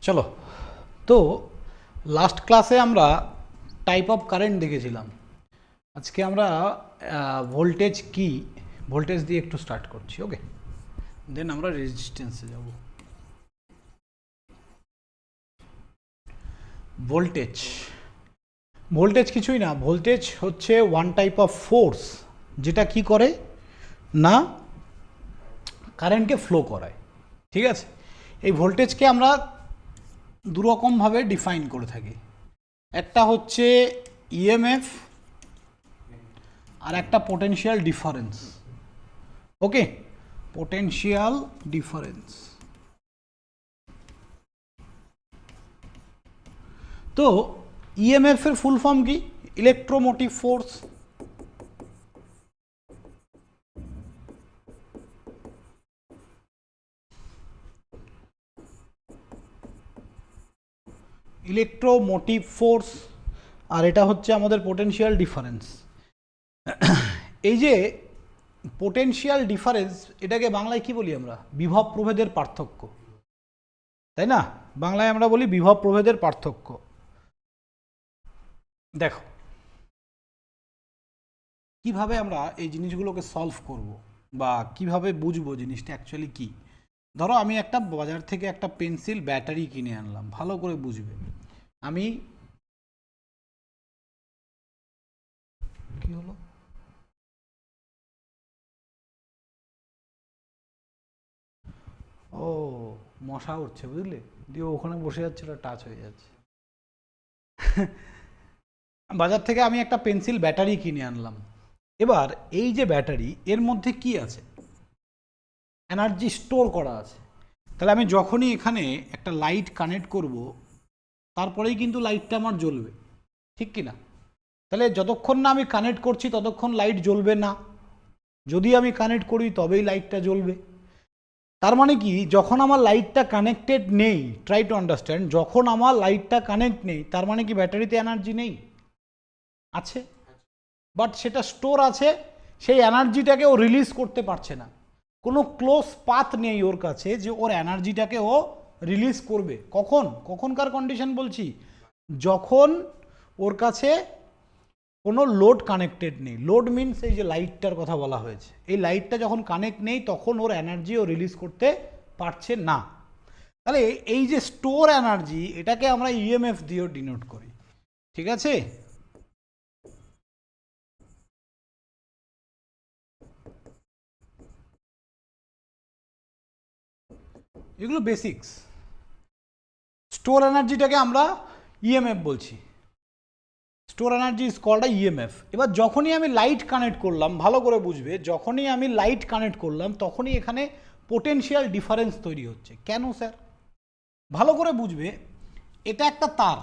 চলো, তো লাস্ট ক্লাসে আমরা টাইপ অফ কারেন্ট দেখেছিলাম। আজকে আমরা ভোল্টেজ কি, ভোল্টেজ দিয়ে একটু স্টার্ট করছি। ওকে, দেন আমরা রেজিস্ট্যান্সে যাব। ভোল্টেজ ভোল্টেজ কিছুই না, ভোল্টেজ হচ্ছে ওয়ান টাইপ অফ ফোর্স, যেটা কি করে না কারেন্টকে ফ্লো করায়। ঠিক আছে, এই ভোল্টেজকে আমরা দুরকমভাবে ডিফাইন করে থাকি। একটা হচ্ছে ইএমএফ আর একটা পোটেনশিয়াল ডিফারেন্স। ওকে, পোটেনশিয়াল ডিফারেন্স। তো ইএমএফ এর ফুল ফর্ম কি? Electromotive force. ইলেকট্রোমোটিভ ফোর্স, আর এটা হচ্ছে আমাদের পোটেনশিয়াল ডিফারেন্স। এই যে পোটেনশিয়াল ডিফারেন্স, এটাকে বাংলায় কি বলি আমরা? বিভব প্রভেদের পার্থক্য, তাই না? বাংলায় আমরা বলি বিভব প্রভেদের পার্থক্য। দেখো কিভাবে আমরা এই জিনিসগুলোকে সলভ করব বা কিভাবে বুঝবো জিনিসটা অ্যাকচুয়ালি কি। ধরো আমি একটা বাজার থেকে একটা পেন্সিল ব্যাটারি কিনে আনলাম, ভালো করে বুঝবে। আমি কি হলো, ও মশা উঠছে বুঝলে, দিয়ে ওখানে বসে যাচ্ছে, ওটা টাচ হয়ে যাচ্ছে। বাজার থেকে আমি একটা পেন্সিল ব্যাটারি কিনে আনলাম। এবার এই যে ব্যাটারি, এর মধ্যে কি আছে? এনার্জি স্টোর করা আছে। তাহলে আমি যখনই এখানে একটা লাইট কানেক্ট করব, তারপরেই কিন্তু লাইটটা আমার জ্বলবে, ঠিক কি না? তাহলে যতক্ষণ না আমি কানেক্ট করছি ততক্ষণ লাইট জ্বলবে না, যদি আমি কানেক্ট করি তবেই লাইটটা জ্বলবে। তার মানে কি, যখন আমার লাইটটা কানেক্টেড নেই, ট্রাই টু আন্ডারস্ট্যান্ড, যখন আমার লাইটটা কানেক্ট নেই তার মানে কি ব্যাটারিতে এনার্জি নেই? আছে, বাট সেটা স্টোর আছে, সেই এনার্জিটাকে ও রিলিজ করতে পারছে না। কোনো ক্লোজ পাথ নেই ওর কাছে যে ওর এনার্জিটাকে ও রিলিজ করবে। কখন? কখনকার কন্ডিশন বলছি, যখন ওর কাছে কোনো লোড কানেক্টেড নেই। লোড মিনস এই যে লাইটটার কথা বলা হয়েছে, এই লাইটটা যখন কানেক্ট নেই তখন ওর এনার্জি ও রিলিজ করতে পারছে না। তাহলে এই যে স্টোর এনার্জি, এটাকে আমরা ইএমএফ দিয়েও ডিনোট করি। ঠিক আছে, এগুলো বেসিক্স। স্টোর এনার্জিটাকে আমরা ইএমএফ বলছি। Store energy is called a EMF. এবার যখনই আমি লাইট কানেক্ট করলাম, ভালো করে বুঝবে, যখনই আমি লাইট কানেক্ট করলাম তখনই এখানে পোটেনশিয়াল ডিফারেন্স তৈরি হচ্ছে। কেন স্যার? ভালো করে বুঝবে, এটা একটা তার,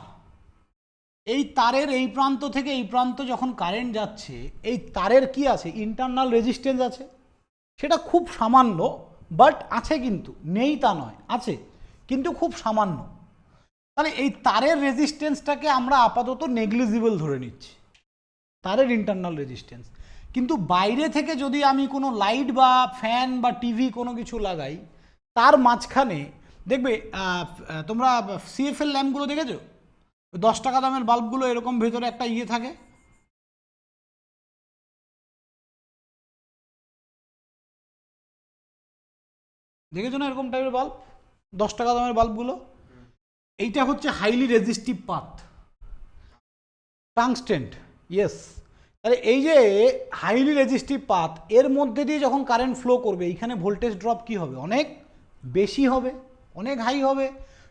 এই তারের এই প্রান্ত থেকে এই প্রান্ত যখন কারেন্ট যাচ্ছে, এই তারের কি আছে? ইন্টারনাল রেজিস্ট্যান্স আছে। সেটা খুব সামান্য, বাট আছে, কিন্তু নেই তা নয়, আছে কিন্তু খুব সামান্য। তাহলে এই তারের রেজিস্ট্যান্সটাকে আমরা আপাতত নেগলিজিবল ধরে নিচ্ছি, তারের ইন্টারনাল রেজিস্ট্যান্স। কিন্তু বাইরে থেকে যদি আমি কোনো লাইট বা ফ্যান বা টিভি কোনো কিছু লাগাই, তার মাঝখানে দেখবে, তোমরা সিএফএল ল্যাম্পগুলো দেখেছো? 10 টাকা দামের বাল্বগুলো এরকম ভেতরে একটা ইয়ে থাকে, দেখেছো না এরকম টাইপের বাল্ব? 10 টাকা দামের বাল্বগুলো, এইটা হচ্ছে হাইলি রেজিস্টিভ পাথ, টাংস্টেন্ট। ইয়েস, তাহলে এই যে হাইলি রেজিস্টিভ পাথ, এর মধ্যে দিয়ে যখন কারেন্ট ফ্লো করবে, এইখানে ভোল্টেজ ড্রপ কি হবে? অনেক বেশি হবে, অনেক হাই হবে।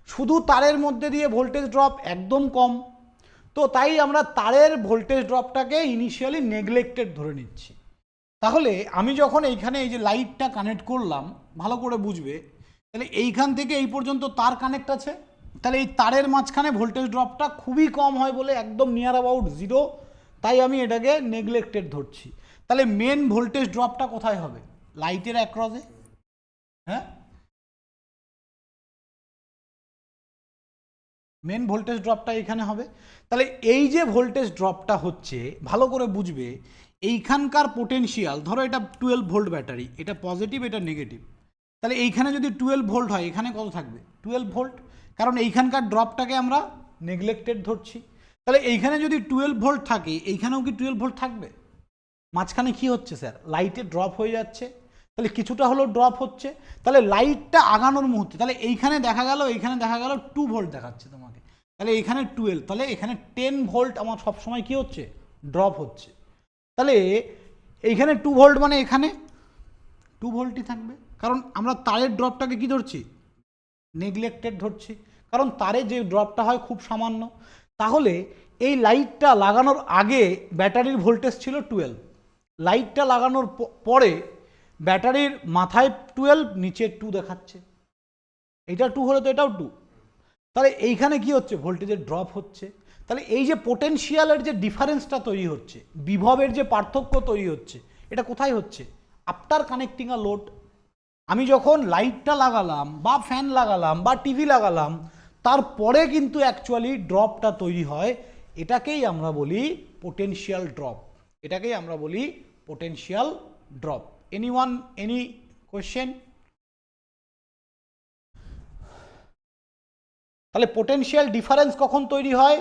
শুধু তারের মধ্যে দিয়ে ভোল্টেজ ড্রপ একদম কম। তো তাই আমরা তারের ভোল্টেজ ড্রপটাকে ইনিশিয়ালি নেগলেক্টেড ধরে নিচ্ছি। তাহলে আমি যখন এইখানে এই যে লাইটটা কানেক্ট করলাম, ভালো করে বুঝবে, তাহলে এইখান থেকে এই পর্যন্ত তার কানেক্ট আছে। তাহলে এই তারের মাঝখানে ভোল্টেজ ড্রপটা খুবই কম হয় বলে একদম নিয়ার অ্যাবাউট জিরো, তাই আমি এটাকে নেগলেক্টেড ধরছি। তাহলে মেন ভোল্টেজ ড্রপটা কোথায় হবে? লাইটের অ্যাক্রসে। হ্যাঁ, মেন ভোল্টেজ ড্রপটা এখানে হবে। তাহলে এই যে ভোল্টেজ ড্রপটা হচ্ছে, ভালো করে বুঝবে, এইখানকার পোটেনশিয়াল, ধরো এটা 12 ভোল্ট ব্যাটারি, এটা পজিটিভ এটা নেগেটিভ। তাহলে এইখানে যদি 12 ভোল্ট হয়, এখানে কত থাকবে? 12 ভোল্ট। কারণ এইখানকার ড্রপটাকে আমরা নেগলেক্টেড ধরছি। তাহলে এইখানে যদি 12 ভোল্ট থাকে, এইখানেও কি 12 ভোল্ট থাকবে? মাঝখানে কি হচ্ছে স্যার? লাইটে ড্রপ হয়ে যাচ্ছে, তাহলে কিছুটা হলো ড্রপ হচ্ছে। তাহলে লাইটটা আগানোর মুহূর্তে, তাহলে এইখানে দেখা গেল 2 ভোল্ট দেখাচ্ছে তোমাকে, তাহলে এখানে 12, তাহলে এখানে 10 ভোল্ট আমার সবসময় কি হচ্ছে? ড্রপ হচ্ছে। তাহলে এইখানে 2 ভোল্ট মানে এখানে 2 ভোল্টই থাকবে, কারণ আমরা তারের ড্রপটাকে কি ধরছি? নেগলেক্টেড ধরছি, কারণ তারে যে ড্রপটা হয় খুব সামান্য। তাহলে এই লাইটটা লাগানোর আগে ব্যাটারির ভোল্টেজ ছিল 12, লাইটটা লাগানোর পরে ব্যাটারির মাথায় 12, নিচে 2 দেখাচ্ছে। এটা 2 হলে তো এটাও 2, তাহলে এইখানে কি হচ্ছে? ভোল্টেজের ড্রপ হচ্ছে। তাহলে এই যে পোটেনশিয়ালের যে ডিফারেন্সটা তৈরি হচ্ছে, বিভবের যে পার্থক্য তৈরি হচ্ছে, এটা কোথায় হচ্ছে? After connecting a load. আমি যখন লাইটটা লাগালাম বা ফ্যান লাগালাম বা টিভি লাগালাম, তারপরে কিন্তু অ্যাকচুয়ালি ড্রপটা তৈরি হয়। এটাকেই আমরা বলি পোটেনশিয়াল ড্রপ, এটাকেই আমরা বলি potential drop. Anyone, any question? তাহলে পোটেনশিয়াল ডিফারেন্স কখন তৈরি হয়?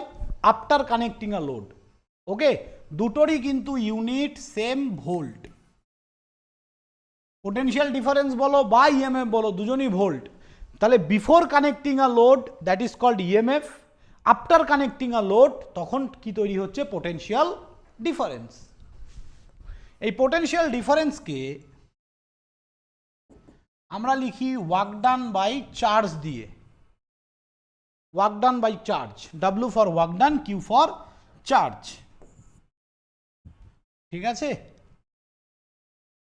After connecting a load. Okay, দুটোরই কিন্তু unit same volt. Potential difference বলো বা ইএমএফ বলো, দুজনই ভোল্ট। তাহলে before connecting a load that is called EMF, after connecting a load তখন কি তৈরি হচ্ছে? Potential difference. এই পোটেনশিয়াল ডিফারেন্সকে আমরা লিখি ওয়ার্ক ডান বাই চার্জ দিয়ে। Work done by charge, W for work done, Q for charge. ঠিক আছে,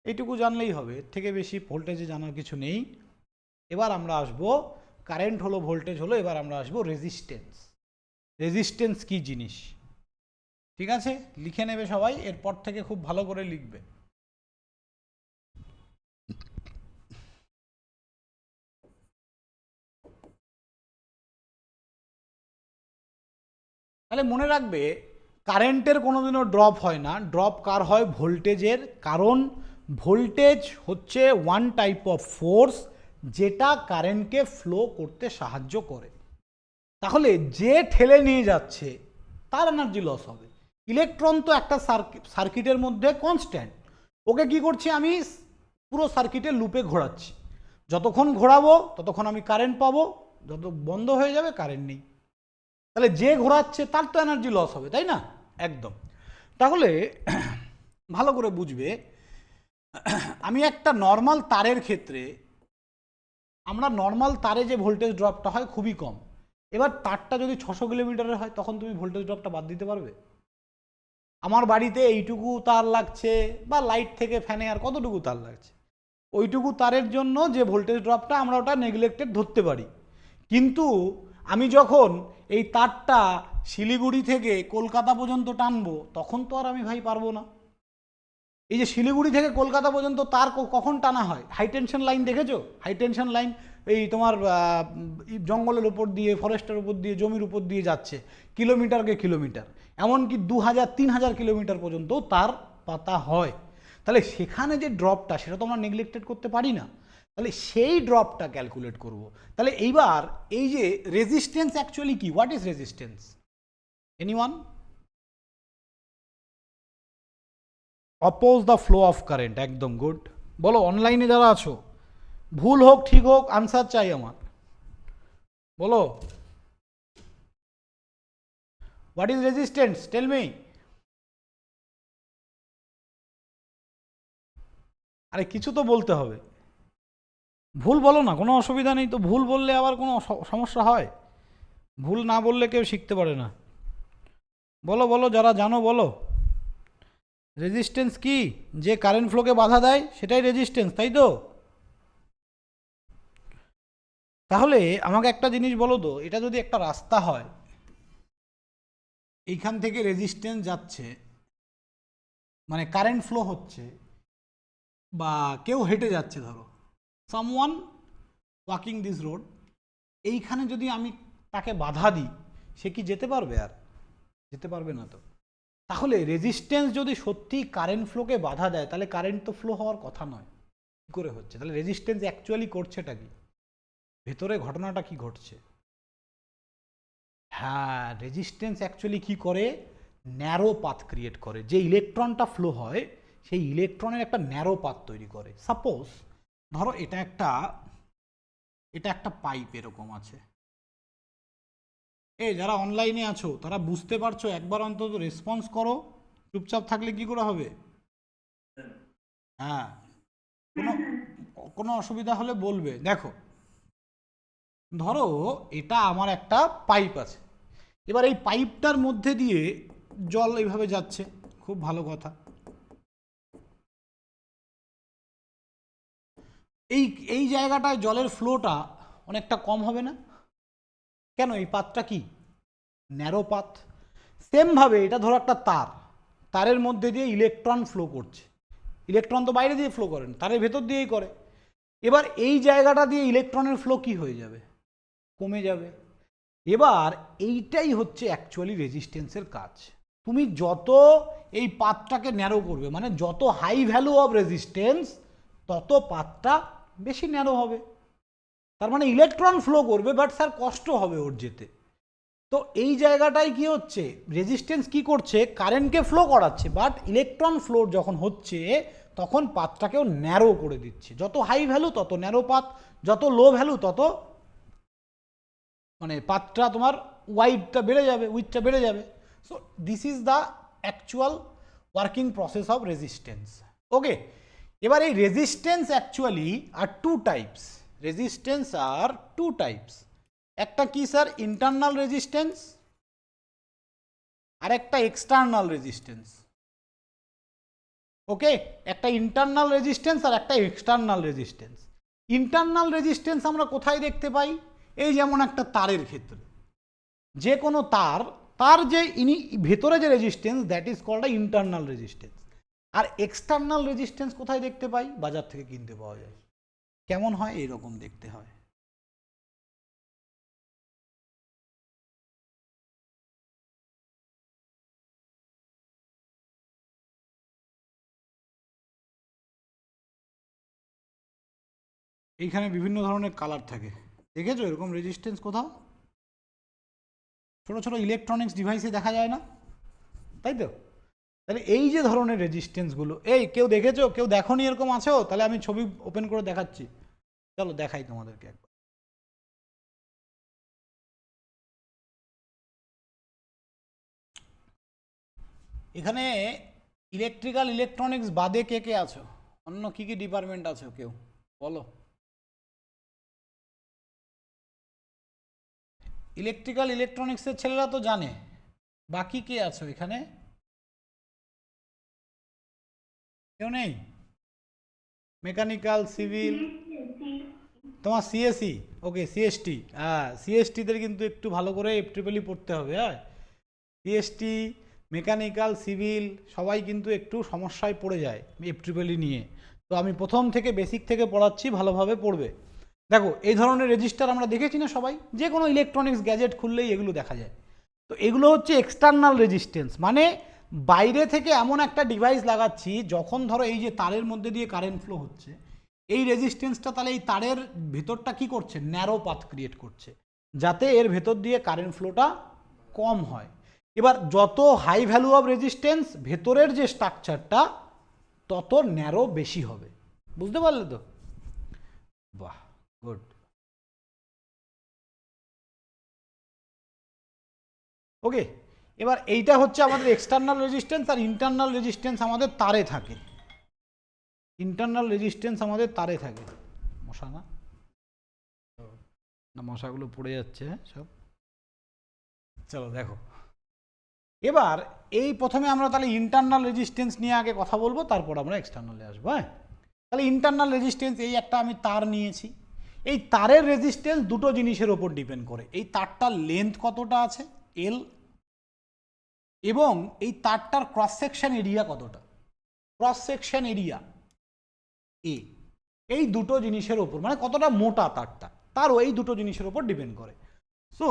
এইটুকু জানলেই হবে, এর থেকে বেশি ভোল্টেজে জানার কিছু নেই। এবার আমরা আসব, কারেন্ট হলো, ভোল্টেজ হলো, এবার আমরা আসবো রেজিস্ট্যান্স। রেজিস্ট্যান্স কি জিনিস? ঠিক আছে, লিখে নেবে সবাই, এরপর থেকে খুব ভালো করে লিখবে। তাহলে মনে রাখবে, কারেন্টের কোনোদিনও ড্রপ হয় না, ড্রপ কার হয়? ভোল্টেজের। কারণ ভোল্টেজ হচ্ছে ওয়ান টাইপ অফ ফোর্স যেটা কারেন্টকে ফ্লো করতে সাহায্য করে। তাহলে যে ঠেলে নিয়ে যাচ্ছে তার এনার্জি লস হবে। ইলেকট্রন তো একটা সার্কিটের মধ্যে কনস্ট্যান্ট, ওকে কি করছি? আমি পুরো সার্কিটের লুপে ঘোরাচ্ছি, যতক্ষণ ঘোরাবো ততক্ষণ আমি কারেন্ট পাবো, যত বন্ধ হয়ে যাবে কারেন্ট নেই। তাহলে যে ঘোরাচ্ছে তার তো এনার্জি লস হবে, তাই না? একদম। তাহলে ভালো করে বুঝবে, আমি একটা নর্মাল তারের ক্ষেত্রে, আমরা নর্মাল তারে যে ভোল্টেজ ড্রপটা হয় খুবই কম। এবার তারটা যদি 600 কিলোমিটারের হয়, তখন তুমি ভোল্টেজ ড্রপটা বাদ দিতে পারবে? আমার বাড়িতে এইটুকু তার লাগছে, বা লাইট থেকে ফ্যানে আর কতটুকু তার লাগছে, ওইটুকু তারের জন্য যে ভোল্টেজ ড্রপটা আমরা ওটা নেগলেক্টেড ধরতে পারি। কিন্তু আমি যখন এই তারটা শিলিগুড়ি থেকে কলকাতা পর্যন্ত টানবো, তখন তো আর আমি ভাই পারবো না। এই যে শিলিগুড়ি থেকে কলকাতা পর্যন্ত তার কখন টানা হয়? হাই টেনশন লাইন দেখেছো? হাই টেনশন লাইন এই তোমার জঙ্গলের উপর দিয়ে, ফরেস্টের উপর দিয়ে, জমির উপর দিয়ে যাচ্ছে, কিলোমিটারকে কিলোমিটার, এমনকি 2000-3000 কিলোমিটার পর্যন্ত তার পাতা হয়। তাহলে সেখানে যে ড্রপটা, সেটা তো আমরা নেগলেক্টেড করতে পারি না। তাহলে সেই ড্রপটা ক্যালকুলেট করব। তাহলে এইবার এই যে রেজিস্ট্যান্স অ্যাকচুয়ালি কি? What is resistance? Anyone? Oppose the flow of current. একদম গুড। বলো অনলাইনে যারা আছো, ভুল হোক ঠিক হোক আনসার চাই আমার। বলো, what is resistance? Tell me. আরে কিছু তো বলতে হবে, ভুল বলো না, কোনো অসুবিধা নেই তো। ভুল বললে আবার কোনো সমস্যা হয়? ভুল না বললে কেউ শিখতে পারে না। বলো বলো, যারা জানো বলো। রেজিস্ট্যান্স কি? যে কারেন্ট ফ্লোকে বাধা দেয় সেটাই রেজিস্ট্যান্স, তাই তো? তাহলে আমাকে একটা জিনিস বলো তো, এটা যদি একটা রাস্তা হয়, এইখান থেকে রেজিস্ট্যান্স যাচ্ছে, মানে কারেন্ট ফ্লো হচ্ছে, বা কেউ হেঁটে যাচ্ছে, ধরো সামওয়ান ওয়াকিং দিস রোড, এইখানে যদি আমি তাকে বাধা দিই, সে কি যেতে পারবে? আর যেতে পারবে না তো। তাহলে রেজিস্ট্যান্স যদি সত্যি কারেন্ট ফ্লোকে বাধা দেয়, তাহলে কারেন্ট তো ফ্লো হওয়ার কথা নয়, কী করে হচ্ছে? তাহলে রেজিস্ট্যান্স অ্যাকচুয়ালি করছেটা কি? ভেতরে ঘটনাটা কি ঘটছে? হ্যাঁ, রেজিস্ট্যান্স অ্যাকচুয়ালি কি করে, ন্যারো পাথ ক্রিয়েট করে। যে ইলেকট্রনটা ফ্লো হয় সেই ইলেকট্রনের একটা ন্যারো পাথ তৈরি করে। সাপোজ ধরো এটা একটা পাইপ এরকম আছে। এই যারা অনলাইনে আছো তারা বুঝতে পারছো, একবার অন্তত রেসপন্স করো, চুপচাপ থাকলে কি করে হবে? হ্যাঁ, কোনো কোনো অসুবিধা হলে বলবে। দেখো ধরো এটা আমার একটা পাইপ আছে, এবার এই পাইপটার মধ্যে দিয়ে জল এইভাবে যাচ্ছে, খুব ভালো কথা। এই এই জায়গাটায় জলের ফ্লোটা অনেকটা কম হবে না? কেন? এই পাতটা কি ন্যারো পাথ। সেমভাবে এটা ধরো একটা তারের মধ্যে দিয়ে ইলেকট্রন ফ্লো করছে। ইলেকট্রন তো বাইরে দিয়ে ফ্লো করেন, তারের ভেতর দিয়েই করে। এবার এই জায়গাটা দিয়ে ইলেকট্রনের ফ্লো কি হয়ে যাবে? কমে যাবে। এবার এইটাই হচ্ছে অ্যাকচুয়ালি রেজিস্ট্যান্সের কাজ। তুমি যত এই পাথটাকে ন্যারো করবে, মানে যত হাই ভ্যালু অফ রেজিস্ট্যান্স তত পাথটা বেশি ন্যারো হবে। তার মানে ইলেকট্রন ফ্লো করবে, বাট স্যার কষ্ট হবে ওর যেতে। তো এই জায়গাটায় কি হচ্ছে, রেজিস্ট্যান্স কি করছে, কারেন্টকে ফ্লো করাচ্ছে, বাট ইলেকট্রন ফ্লো যখন হচ্ছে তখন পাথটাকেও ন্যারো করে দিচ্ছে। যত হাই ভ্যালু তত ন্যারো পাথ, যত লো ভ্যালু তত মানে পাথটা তোমার উইডটা বেড়ে যাবে। So this is the actual working process of resistance. Okay, এবার এই resistance actually are two types. একটা কি স্যার, ইন্টারনাল রেজিস্ট্যান্স, আর একটা এক্সটার্নাল রেজিস্ট্যান্স। ওকে, একটা ইন্টারনাল রেজিস্ট্যান্স আর একটা এক্সটার্নাল রেজিস্ট্যান্স। ইন্টারনাল রেজিস্ট্যান্স আমরা কোথায় দেখতে পাই? এই যেমন একটা তারের ক্ষেত্রে, যে কোনো তার যে ভেতরে যে resistance, that is called a internal resistance. আর এক্সটার্নাল রেজিস্ট্যান্স কোথায় দেখতে পাই? বাজার থেকে কিনতে পাওয়া যায়। কেমন হয়? এইরকম দেখতে হয়। এইখানে বিভিন্ন ধরনের কালার থাকে, দেখেছো এরকম রেজিস্ট্যান্স কোথাও? ছোট ছোট ইলেকট্রনিক্স ডিভাইসে দেখা যায় না, তাই তো? তাহলে এই যে ধরনের রেজিস্ট্যান্সগুলো, এই কেউ দেখেছো, কেউ দেখোনি এরকম আছো? তাহলে আমি ছবি ওপেন করে দেখাচ্ছি, চলো দেখাই তোমাদেরকে একবার। এখানে ইলেকট্রিক্যাল ইলেকট্রনিক্স বাদে কে কে আছো? অন্য কি কি ডিপার্টমেন্ট আছো কেউ বলো? ইলেকট্রিক্যাল ইলেকট্রনিক্সের ছেলেরা তো জানে, বাকি কে আছো এখানে? কেউ নেই? মেকানিক্যাল, সিভিল, তোমার সিএসি, ওকে সিএসটি, হ্যাঁ সিএসটিদের কিন্তু একটু ভালো করে এফট্রিপলি পড়তে হবে। হ্যাঁ, সিএসটি, মেকানিক্যাল, সিভিল সবাই কিন্তু একটু সমস্যায় পড়ে যায় এফট্রিপলি নিয়ে। তো আমি প্রথম থেকে বেসিক থেকে পড়াচ্ছি, ভালোভাবে পড়বে। দেখো এই ধরনের রেজিস্টার আমরা দেখেছি না সবাই, যে কোনো ইলেকট্রনিক্স গ্যাজেট খুললেই এগুলো দেখা যায়। তো এগুলো হচ্ছে এক্সটার্নাল রেজিস্ট্যান্স, মানে বাইরে থেকে এমন একটা ডিভাইস লাগাচ্ছি, যখন ধরো এই যে তারের মধ্যে দিয়ে কারেন্ট ফ্লো হচ্ছে, এই রেজিস্ট্যান্সটা তাহলে এই তারের ভেতরটা কি করছে, ন্যারো পাথ ক্রিয়েট করছে, যাতে এর ভেতর দিয়ে কারেন্ট ফ্লোটা কম হয়। এবার যত হাই ভ্যালু অফ রেজিস্ট্যান্স, ভেতরের যে স্ট্রাকচারটা তত ন্যারো বেশি হবে। বুঝতে পারলে তো? বাহ, গুড। ওকে, এবার এইটা হচ্ছে আমাদের এক্সটার্নাল রেজিস্ট্যান্স, আর ইন্টারনাল রেজিস্ট্যান্স আমাদের তারে থাকে। ইন্টারনাল রেজিস্ট্যান্স আমাদের তারে থাকে। মশা না, না মশাগুলো পড়ে যাচ্ছে সব। চলো দেখো, এবার এই প্রথমে আমরা তাহলে ইন্টারনাল রেজিস্ট্যান্স নিয়ে আগে কথা বলবো, তারপর আমরা এক্সটার্নালে আসবো। হ্যাঁ, তাহলে ইন্টারনাল রেজিস্ট্যান্স, এই একটা আমি তার নিয়েছি। এই তারের রেজিস্ট্যান্স দুটো জিনিসের ওপর ডিপেন্ড করে, এই তারটার লেন্থ কতটা আছে এল, এবং এই তারটার ক্রস সেকশন এরিয়া কতটা, ক্রস সেকশন এরিয়া এ। এই দুটো জিনিসের ওপর, মানে কতটা মোটা তারটা, তারও এই দুটো জিনিসের ওপর ডিপেন্ড করে। So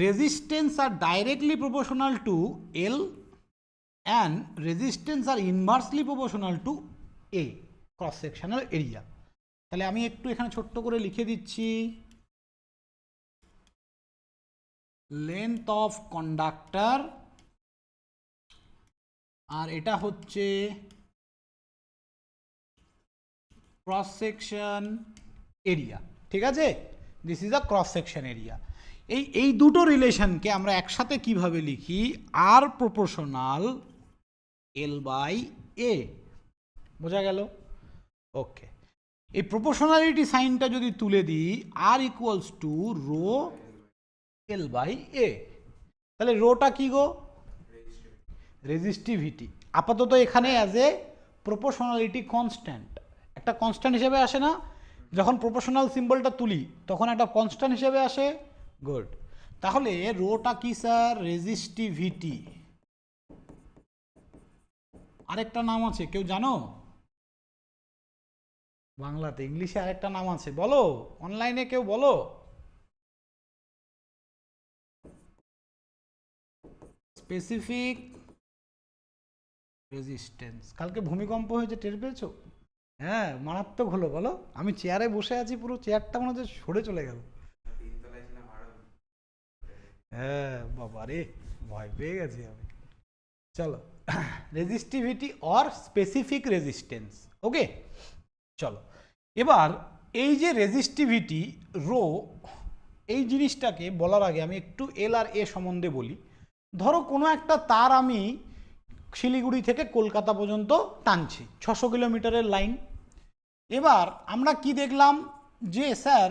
resistance R directly proportional to L and resistance R inversely proportional to A, cross sectional area. তাহলে আমি একটু এখানে ছোট্ট করে লিখে দিচ্ছি, লেন্থ অফ কন্ডাক্টর, আর এটা হচ্ছে ক্রস সেকশন এরিয়া। ঠিক আছে, this is a cross section area. এই দুটো রিলেশনকে আমরা একসাথে কিভাবে লিখি, আর প্রপোর্শনাল এল বাই এ। বোঝা গেল? ওকে, এই প্রপোর্শনালিটি সাইনটা যদি তুলে দিই, R equals to rho L by A, তাহলে রোটা কি গো? রেজিস্টিভিটি। আপাতত এখানে অ্যাজ এ প্রপোর্শনালিটি কনস্ট্যান্ট, একটা কনস্ট্যান্ট হিসেবে আসে না? যখন প্রপোর্শনাল সিম্বলটা তুলি তখন একটা কনস্ট্যান্ট হিসেবে আসে। গুড, তাহলে রোটা কি স্যার? রেজিস্টিভিটি। আরেকটা নাম আছে, কেউ জানো? বাংলাতে, ইংলিশে আরেকটা নাম আছে, বলো, অনলাইনে কেউ বলো। Specific resistance. কালকে ভূমিকম্প হয়েছে, টের পেয়েছো? হ্যাঁ, মারাত্মক হলো, বলো। আমি চেয়ারে বসে আছি, পুরো চেয়ারটা মনে হচ্ছে সরে চলে গেল। হ্যাঁ বাবা রে, ভয় পেয়ে গেছি আমি। চলো, রেজিস্টিভিটি অর স্পেসিফিক রেজিস্ট্যান্স। ওকে, চলো এবার এই যে রেজিস্টিভিটি রো, এই জিনিসটাকে বলার আগে আমি একটু এল আর এ সম্বন্ধে বলি। ধরো কোনো একটা তার আমি শিলিগুড়ি থেকে কলকাতা পর্যন্ত টানছি, 600 কিলোমিটারের লাইন। এবার আমরা কি দেখলাম, যে স্যার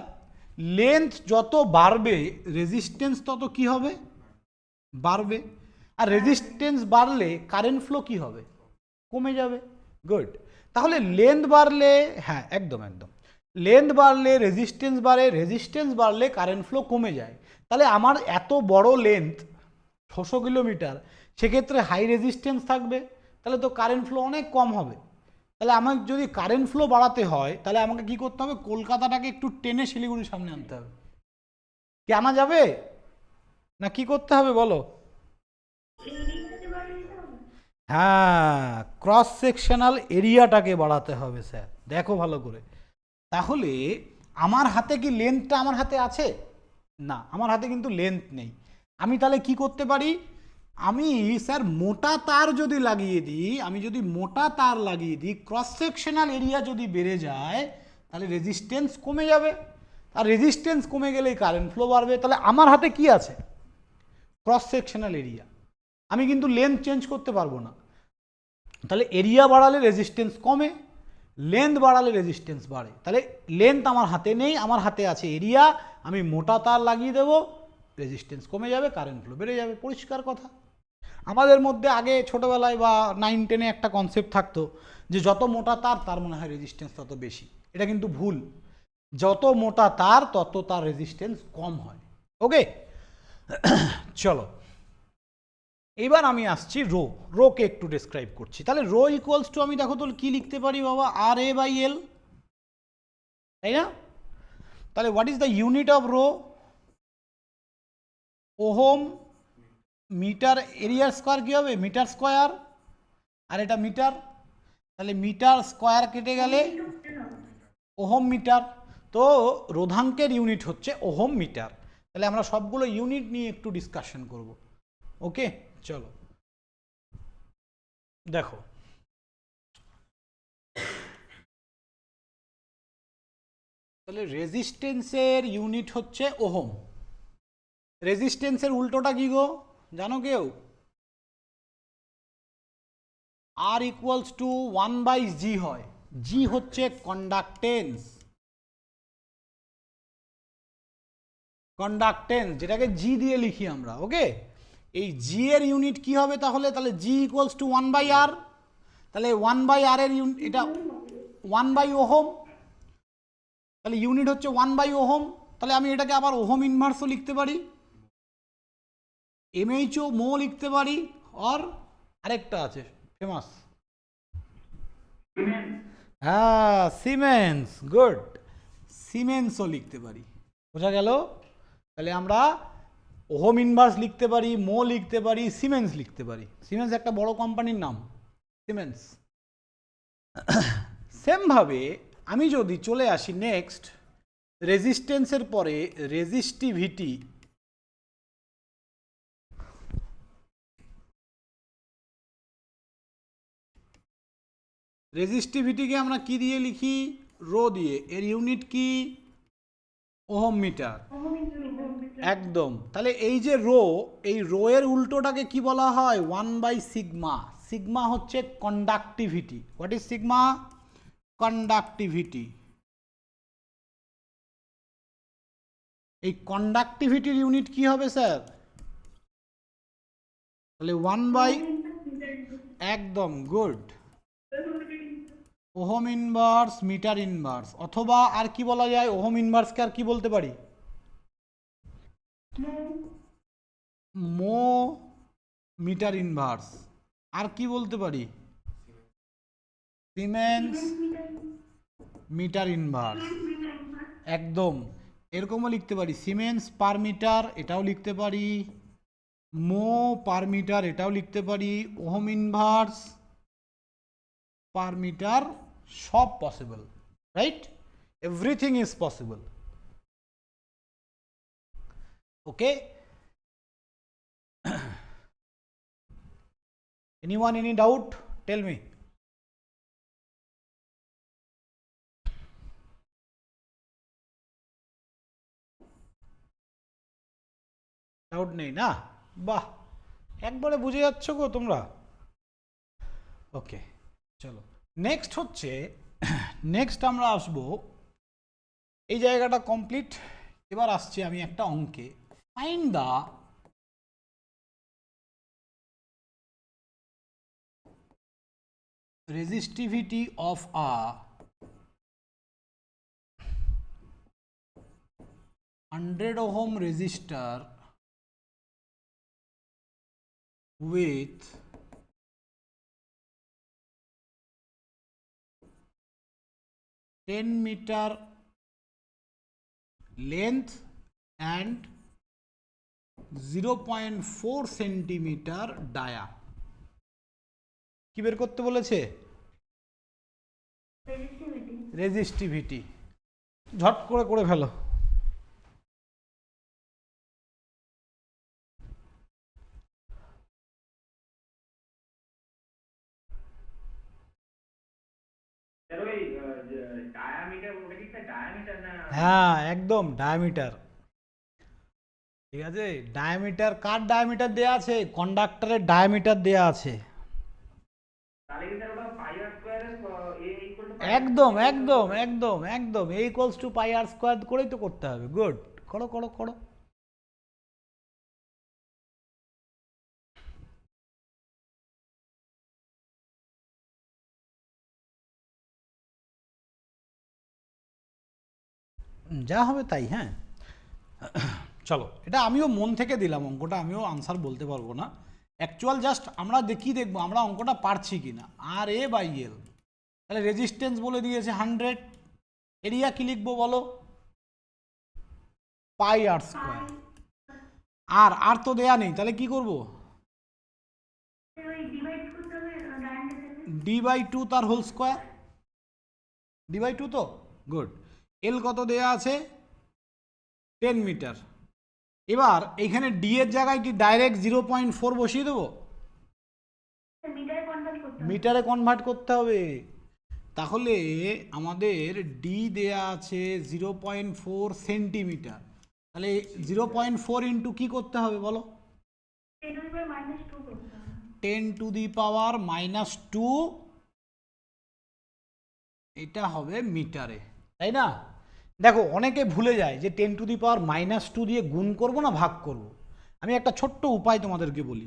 লেন্থ যত বাড়বে রেজিস্ট্যান্স তত কি হবে? বাড়বে। আর রেজিস্ট্যান্স বাড়লে কারেন্ট ফ্লো কি হবে? কমে যাবে। গুড, তাহলে লেন্থ বাড়লে, হ্যাঁ একদম একদম, লেন্থ বাড়লে রেজিস্ট্যান্স বাড়ে, রেজিস্ট্যান্স বাড়লে কারেন্ট ফ্লো কমে যায়। তাহলে আমার এত বড় লেন্থ 600 কিলোমিটার, সেক্ষেত্রে হাই রেজিস্ট্যান্স থাকবে, তাহলে তো কারেন্ট ফ্লো অনেক কম হবে। তাহলে আমাকে যদি কারেন্ট ফ্লো বাড়াতে হয়, তাহলে আমাকে কি করতে হবে? কলকাতাটাকে একটু টেনে শিলিগুড়ির সামনে আনতে হবে। কি আনা যাবে না কি করতে হবে বলো? হ্যাঁ, ক্রস সেকশনাল এরিয়াটাকে বাড়াতে হবে স্যার। দেখো ভালো করে, তাহলে আমার হাতে কি লেন্থটা আমার হাতে আছে? না, আমার হাতে কিন্তু লেন্থ নেই। আমি তাহলে কি করতে পারি? আমি স্যার মোটা তার যদি লাগিয়ে দিই, আমি যদি মোটা তার লাগিয়ে দিই, ক্রস সেকশনাল এরিয়া যদি বেড়ে যায়, তাহলে রেজিস্ট্যান্স কমে যাবে, আর রেজিস্ট্যান্স কমে গেলেই কারেন্ট ফ্লো বাড়বে। তাহলে আমার হাতে কি আছে? Cross sectional area. আমি কিন্তু লেন্থ চেঞ্জ করতে পারবো না। তাহলে এরিয়া বাড়ালে রেজিস্ট্যান্স কমে, লেন্থ বাড়ালে রেজিস্ট্যান্স বাড়ে। তাহলে লেন্থ আমার হাতে নেই, আমার হাতে আছে এরিয়া। আমি মোটা তার লাগিয়ে দেবো, রেজিস্ট্যান্স কমে যাবে, কারেন্ট ফ্লো বেড়ে যাবে। পরিষ্কার কথা। আমাদের মধ্যে আগে ছোটোবেলায় বা 9-10-এ একটা কনসেপ্ট থাকতো যে যত মোটা তার তার মনে হয় রেজিস্ট্যান্স তত বেশি। এটা কিন্তু ভুল। যত মোটা তার তত তার রেজিস্ট্যান্স কম হয়। ওকে, চলো এবার আমি আসছি রো। রোকে একটু ডেসক্রাইব করছি। তাহলে রো ইকুয়ালস টু, আমি দেখো তো কি লিখতে পারি বাবা? আর এ বাই এল, তাই না? তাহলে what is the unit of rho? Ohm. Meter এরিয়ার স্কোয়ার কি হবে? Metre square. আর এটা মিটার, তাহলে মিটার স্কোয়ার কেটে গেলে ওহম মিটার। তো রোধাঙ্কের ইউনিট হচ্ছে ওহম মিটার। তাহলে আমরা সবগুলো ইউনিট নিয়ে একটু ডিসকাশন করব। ওকে, চলো দেখো, তাহলে রেজিস্ট্যান্সের ইউনিট হচ্ছে ওহম। রেজিস্ট্যান্সের উল্টোটা কি গো, জানো কেউ? আর ইকুয়ালস টু 1/G হয়। জি হচ্ছে কন্ডাক্টেন্স। কন্ডাক্টেন্স যেটাকে জি দিয়ে লিখি আমরা। ওকে, এই জি এর ইউনিট কি হবে তাহলে? তাহলে জি ইকুয়ালস টু 1/R। তাহলে 1/R এর ইউনিট, এটা 1/ওহম, তাহলে ইউনিট হচ্ছে 1/ওহম। তাহলে আমি এটাকে আবার ওহম ইনভার্সও লিখতে পারি, এমএইচও মো লিখতে পারি, আর আরেকটা আছে ফেমাস, হ্যাঁ সিমেন্স। গুড, সিমেন্সও লিখতে পারি। বোঝা গেল? তাহলে আমরা ওহম ইনভার্স লিখতে পারি, মো লিখতে পারি, সিমেন্স লিখতে পারি। সিমেন্স একটা বড় কোম্পানির নাম, সিমেন্স। সেমভাবে আমি যদি চলে আসি নেক্সট, রেজিস্ট্যান্সের পরে রেজিস্টিভিটি রেজিস্টিভিটিকে আমরা কি দিয়ে লিখি? রো দিয়ে। এর ইউনিট কি? Ohm meter. একদম। তাহলে এই যে রো, এই রো এর উল্টোটাকে কি বলা হয়? 1/সিগমা। সিগমা হচ্ছে conductivity. What is sigma? Conductivity. এই কন্ডাক্টিভিটির ইউনিট কি হবে স্যার? তাহলে 1/, একদম good, ohm inverse meter inverse. অথবা আর কি বলা যায়? ওহম ইনভার্সকে আর কি বলতে পারি? মো মিটার ইনভার্স। আর কি বলতে পারি? Siemens meter inverse. একদম, এরকমও লিখতে পারি। সিমেন্স পার মিটার, এটাও লিখতে পারি। মো পার মিটার, এটাও লিখতে পারি। ওহম ইনভার্স পার মিটার, সব possible, right? Everything is possible. Okay, anyone, any doubt? Tell me. Doubt নেই না? বাহ, একবারে বুঝে যাচ্ছ গো তোমরা। ওকে, চলো নেক্সট হচ্ছে, নেক্সট আমরা আসবো, এই জায়গাটা কমপ্লিট। এবার আসছি আমি একটা অঙ্কে। Find the resistivity of a 100 ohm resistor with 10 meter length and 0.4 centimeter dia। কি বের করতে বলেছে? রেজিস্টিভিটি। ঝট করে করে ফেলো। হ্যাঁ একদম, ডায়ামিটার। ঠিক আছে, ডায়ামিটার। কার ডায়ামিটার দেয়া আছে? কন্ডাক্টরের ডায়ামিটার দেয়া আছে। একদম একদম একদম একদম, a equals to pi r square করেই তো করতে হবে। গুড, করো করো করো। যা হবে তাই। হ্যাঁ চলো, এটা আমিও মন থেকে দিলাম অঙ্কটা, আমিও আনসার বলতে পারবো না অ্যাকচুয়াল। জাস্ট আমরা দেখবো আমরা অঙ্কটা পারছি কিনা। আর এ বাই এল, তাহলে রেজিস্ট্যান্স বলে দিয়েছে 100। এরিয়া কি লিখবো বলো? পাই আর স্কোয়ার। আর তো দেয়া নেই, তাহলে কি করব? d/2 তার হোল স্কোয়ার। d/2 তো গুড। এল কত দেয়া আছে? 10 মিটার। এবার এখানে ডি এর জায়গায় কি ডাইরেক্ট 0.4 বসিয়ে দেবো? মিটারে কনভার্ট করতে হবে। তাহলে আমাদের ডি দেয়া আছে 0.4 সেন্টিমিটার। তাহলে 0.4 ইন্টু কি করতে হবে বলো? 10 টু দি পাওয়ার -2, এটা হবে মিটারে, তাই না? দেখো অনেকে ভুলে যায় যে 10 টু দি পাওয়ার -2 দিয়ে গুণ করব না ভাগ করব। আমি একটা ছোট্ট উপায় তোমাদেরকে বলি।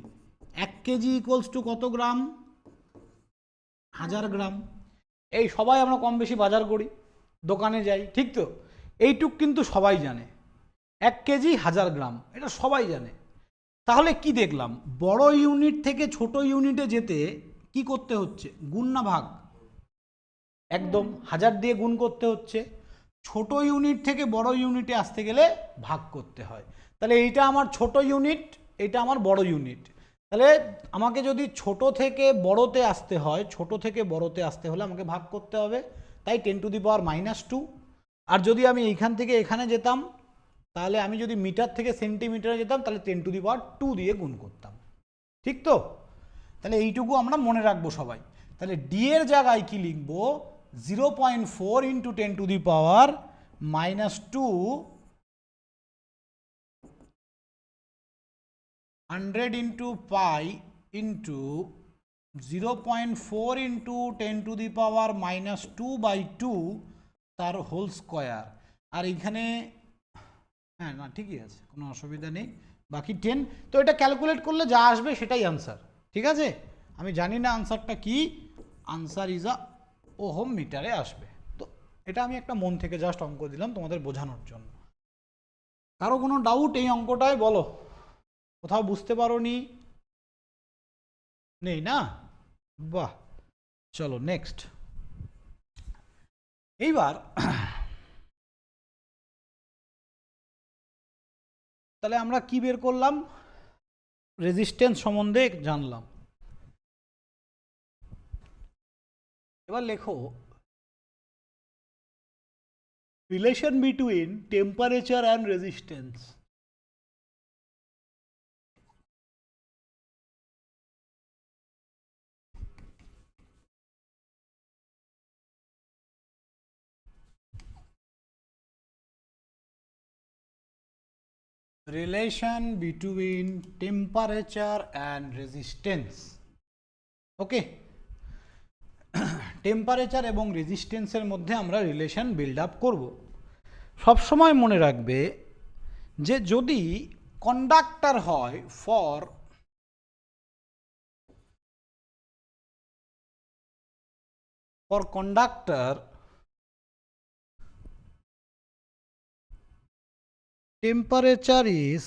1 কেজি ইকুয়ালস টু কত গ্রাম? 1000 গ্রাম। এই সবাই আমরা কম বেশি বাজার করি, দোকানে যাই, ঠিক তো? এইটুক কিন্তু সবাই জানে, 1 কেজি 1000 গ্রাম, এটা সবাই জানে। তাহলে কি দেখলাম? বড় ইউনিট থেকে ছোট ইউনিটে যেতে কি করতে হচ্ছে? গুণ না ভাগ? একদম, 1000 দিয়ে গুণ করতে হচ্ছে। ছোট ইউনিট থেকে বড় ইউনিটে আসতে গেলে ভাগ করতে হয়। তাহলে এইটা আমার ছোট ইউনিট, এটা আমার বড় ইউনিট। তাহলে আমাকে যদি ছোট থেকে বড়তে আসতে হয়, ছোট থেকে বড়তে আসতে হলে আমাকে ভাগ করতে হবে। তাই 10 টু দি পাওয়ার -2। আর যদি আমি এইখান থেকে এখানে যেতাম, তাহলে আমি যদি মিটার থেকে সেন্টিমিটারে যেতাম, তাহলে 10 টু দি পাওয়ার 2 দিয়ে গুণ করতাম, ঠিক তো? তাহলে এইটুকু আমরা মনে রাখবো সবাই। তাহলে ডি এর জায়গায় কি লিখব 0.4 into 10⁻⁻2 100 into pi into 0.4 into 10⁻⁻2/2 তার হোল স্কোয়ার। আর এখানে হ্যাঁ না ঠিকই আছে, কোনো অসুবিধা নেই, বাকি 10। তো এটা ক্যালকুলেট করলে যা আসবে সেটাই আনসার, ঠিক আছে? আমি জানি না আনসারটা কি, আনসার ইজ আ ওহম মিটারে আসবে। তো এটা আমি একটা মন থেকে জাস্ট অঙ্ক দিলাম তোমাদের বোঝানোর জন্য। কারো কোনো ডাউট এই অঙ্কটায় বলো, কোথাও বুঝতে পারো নি? নেই না? বাহ, চলো নেক্সট। এইবার তাহলে আমরা কি বের করলাম? রেজিস্ট্যান্স সম্বন্ধে জানলাম। এবার লেখো relation between temperature and resistance. Relation between temperature and resistance. Okay, temperature এবং রেজিস্ট্যান্সের মধ্যে আমরা রিলেশন বিল্ড আপ করব। সবসময় মনে রাখবে যে যদি কন্ডাক্টর হয় for conductor temperature is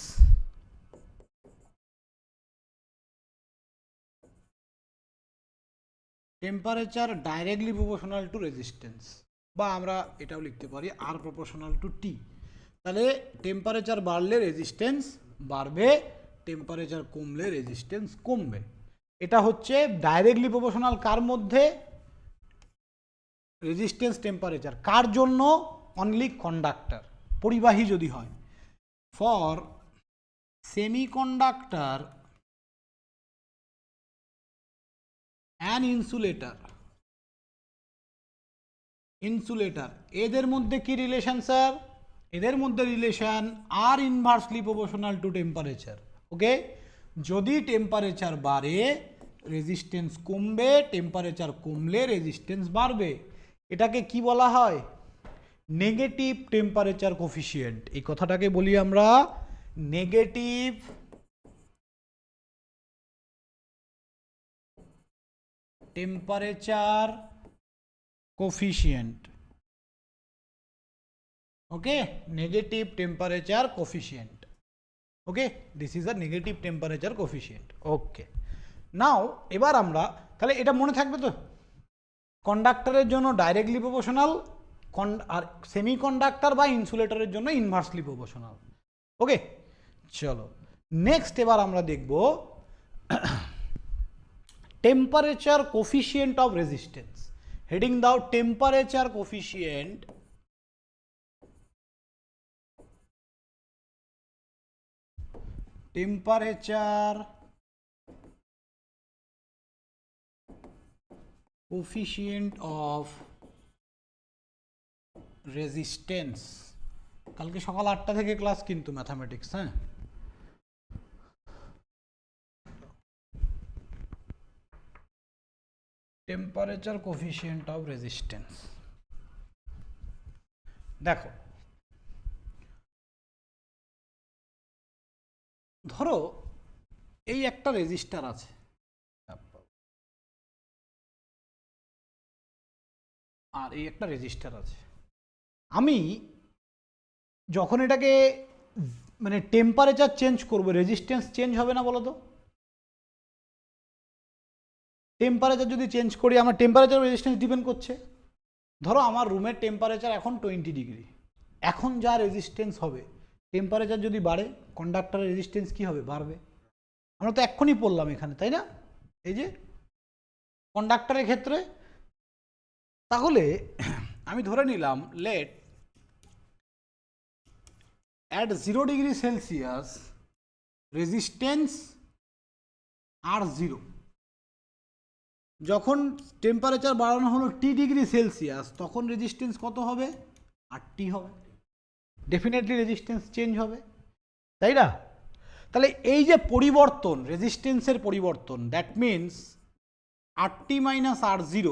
temperature directly proportional to resistance, বা আমরা এটাও লিখতে পারি R proportional to T। তাহলে টেম্পারেচার বাড়লে রেজিস্ট্যান্স বাড়বে, টেম্পারেচার কমলে রেজিস্ট্যান্স কমবে। এটা হচ্ছে ডাইরেক্টলি প্রপোর্শনাল কার মধ্যে? রেজিস্ট্যান্স টেম্পারেচার কার জন্য? অনলি কন্ডাক্টর, পরিবাহী যদি হয়। ফর সেমিকন্ডাক্টর অ্যান্ড ইনসুলেটর এদের মধ্যে কি রিলেশন স্যার? এদের মধ্যে রিলেশন আর inversely proportional to temperature. Okay, যদি টেম্পারেচার বাড়ে রেজিস্ট্যান্স কমবে, টেম্পারেচার কমলে রেজিস্ট্যান্স বাড়বে। এটাকে কি বলা হয়? Negative temperature coefficient. এই কথাটাকে বলি আমরা negative temperature coefficient. Okay, negative temperature coefficient. Okay, this is a negative temperature coefficient. Okay, now এবার আমরা তাহলে এটা মনে থাকবে তো, কন্ডাক্টরের জন্য ডাইরেক্টলি প্রপোর্শনাল, আর সেমিকন্ডাক্টর বা ইনসুলেটরের জন্য ইনভার্সলি প্রপোর্শনাল। ওকে, চলো নেক্সট এবার আমরা দেখব temperature coefficient of resistance. Heading দাও temperature coefficient temperature coefficient of resistance. কালকে সকাল 8টা থেকে ক্লাস কিন্তু ম্যাথামেটিক্স। হ্যাঁ, টেম্পারেচার কোফিশিয়েন্ট অফ রেজিস্ট্যান্স। দেখো, ধরো এই একটা রেজিস্টার আছে, আর এই একটা রেজিস্টার আছে। আমি যখন এটাকে মানে টেম্পারেচার চেঞ্জ করব, রেজিস্ট্যান্স চেঞ্জ হবে না বলো তো? টেম্পারেচার যদি চেঞ্জ করি, আমার টেম্পারেচার রেজিস্ট্যান্স ডিপেন্ড করছে। ধরো আমার রুমের টেম্পারেচার এখন 20 ডিগ্রি, এখন যা রেজিস্ট্যান্স হবে, টেম্পারেচার যদি বাড়ে কন্ডাক্টরের রেজিস্ট্যান্স কি হবে? বাড়বে। আমরা তো এক্ষুনি পড়লাম এখানে, তাই না? এই যে কন্ডাক্টরের ক্ষেত্রে। তাহলে আমি ধরে নিলাম late at 0 degree Celsius resistance R0, যখন টেম্পারেচার বাড়ানো হলো টি ডিগ্রি সেলসিয়াস তখন রেজিস্ট্যান্স কত হবে? 8T হবে। ডেফিনেটলি রেজিস্ট্যান্স চেঞ্জ হবে, তাই না? তাহলে এই যে পরিবর্তন, রেজিস্ট্যান্সের পরিবর্তন, that means RT minus R0,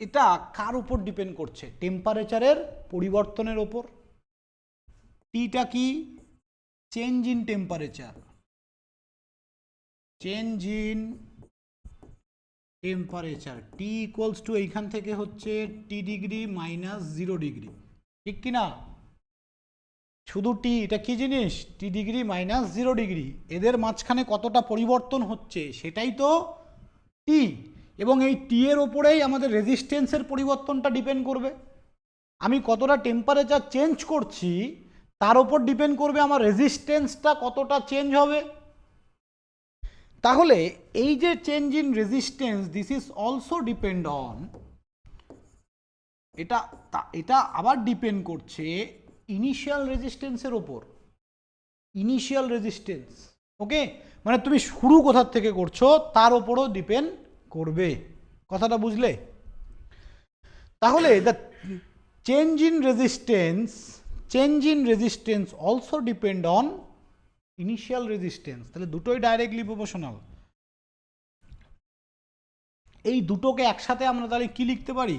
এটা কার উপর ডিপেন্ড করছে? টেম্পারেচারের পরিবর্তনের ওপর। টিটা কি? Change in temperature, change in temperature. T equals to এইখান থেকে হচ্ছে টি ডিগ্রি মাইনাস 0 ডিগ্রি, ঠিক কি না? শুধু টি, এটা কি জিনিস? টি ডিগ্রি মাইনাস 0 ডিগ্রি, এদের মাঝখানে কতটা পরিবর্তন হচ্ছে সেটাই তো টি। এবং এই টি এর ওপরেই আমাদের রেজিস্ট্যান্সের পরিবর্তনটা ডিপেন্ড করবে। আমি কতটা টেম্পারেচার চেঞ্জ করছি তার ওপর ডিপেন্ড করবে আমার রেজিস্ট্যান্সটা কতটা চেঞ্জ হবে। তাহলে এই যে change in resistance, this is also depend on, এটা আবার ডিপেন্ড করছে ইনিশিয়াল রেজিস্ট্যান্সের ওপর। ইনিশিয়াল রেজিস্ট্যান্স, ওকে, মানে তুমি শুরু কোথা থেকে করছো তার ওপরও ডিপেন্ড করবে। কথাটা বুঝলে? তাহলে the change in resistance also depend on initial resistance. তাহলে দুটোই ডাইরেক্টলি প্রপোর্শনাল। এই দুটোকে একসাথে আমরা তাহলে কি লিখতে পারি?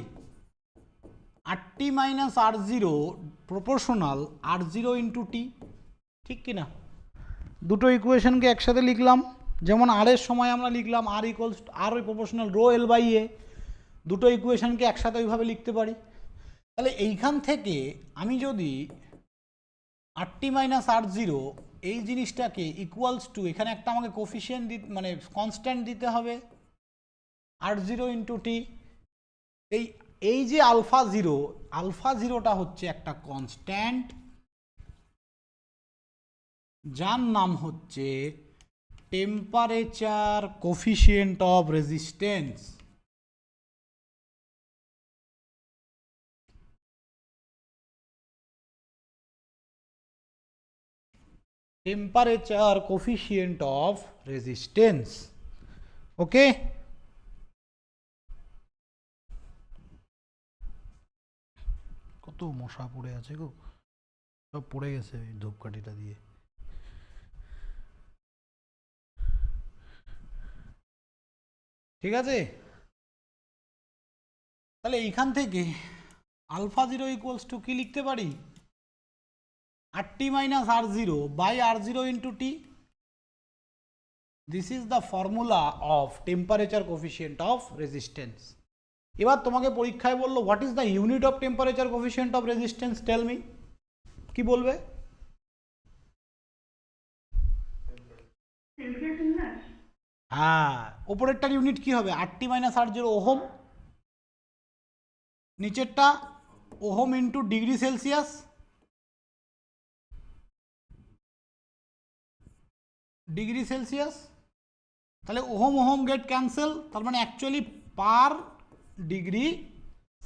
RT minus R0 proportional R0 into T, ঠিক কিনা? দুটো ইকুয়েশনকে একসাথে লিখলাম, যেমন আর এর সময় আমরা লিখলাম R equals R proportional rho L by A. দুটো ইকুয়েশনকে একসাথে ওইভাবে লিখতে পারি। তাহলে এইখান থেকে আমি যদি RT মাইনাস R0 এই জিনিসটাকে ইকুয়ালস টু, এখানে একটা আমাকে কোফিশিয়েন্ট মানে কনস্ট্যান্ট দিতে হবে, R0 ইন্টু টি। এই যে আলফা জিরোটা হচ্ছে একটা কনস্ট্যান্ট যার নাম হচ্ছে temperature coefficient of resistance. Temperature coefficient of resistance, okay. কত মশা পড়ে আছে গো, সব পড়ে গেছে এই ধূপকাঠিটা দিয়ে। ঠিক আছে, তাহলে এইখান থেকে আলফা জিরো ইকুয়ালস টু কি লিখতে পারি? RT minus R0 by R0 into T. This is the formula of temperature coefficient of resistance. এবার তোমাকে পরীক্ষায় বললো what is the unit of temperature coefficient of resistance, tell me, কি বলবে? হ্যাঁ, ওপরেরটার ইউনিট কি হবে? RT মাইনাস R0 ওহম, নিচেরটা ohm into degree celsius, degree celsius. তাহলে ওহম ওহম গেট ক্যান্সেল, তার মানে actually per degree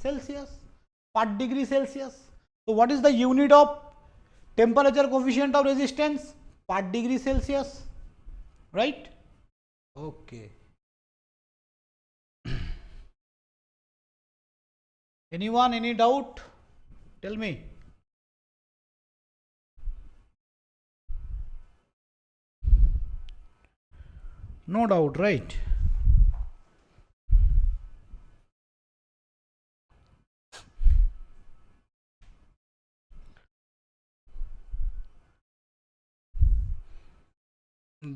celsius, per degree celsius. তো what is the unit of temperature coefficient of resistance? Per degree Celsius, right? Okay, anyone, any doubt? Tell me. No doubt, right?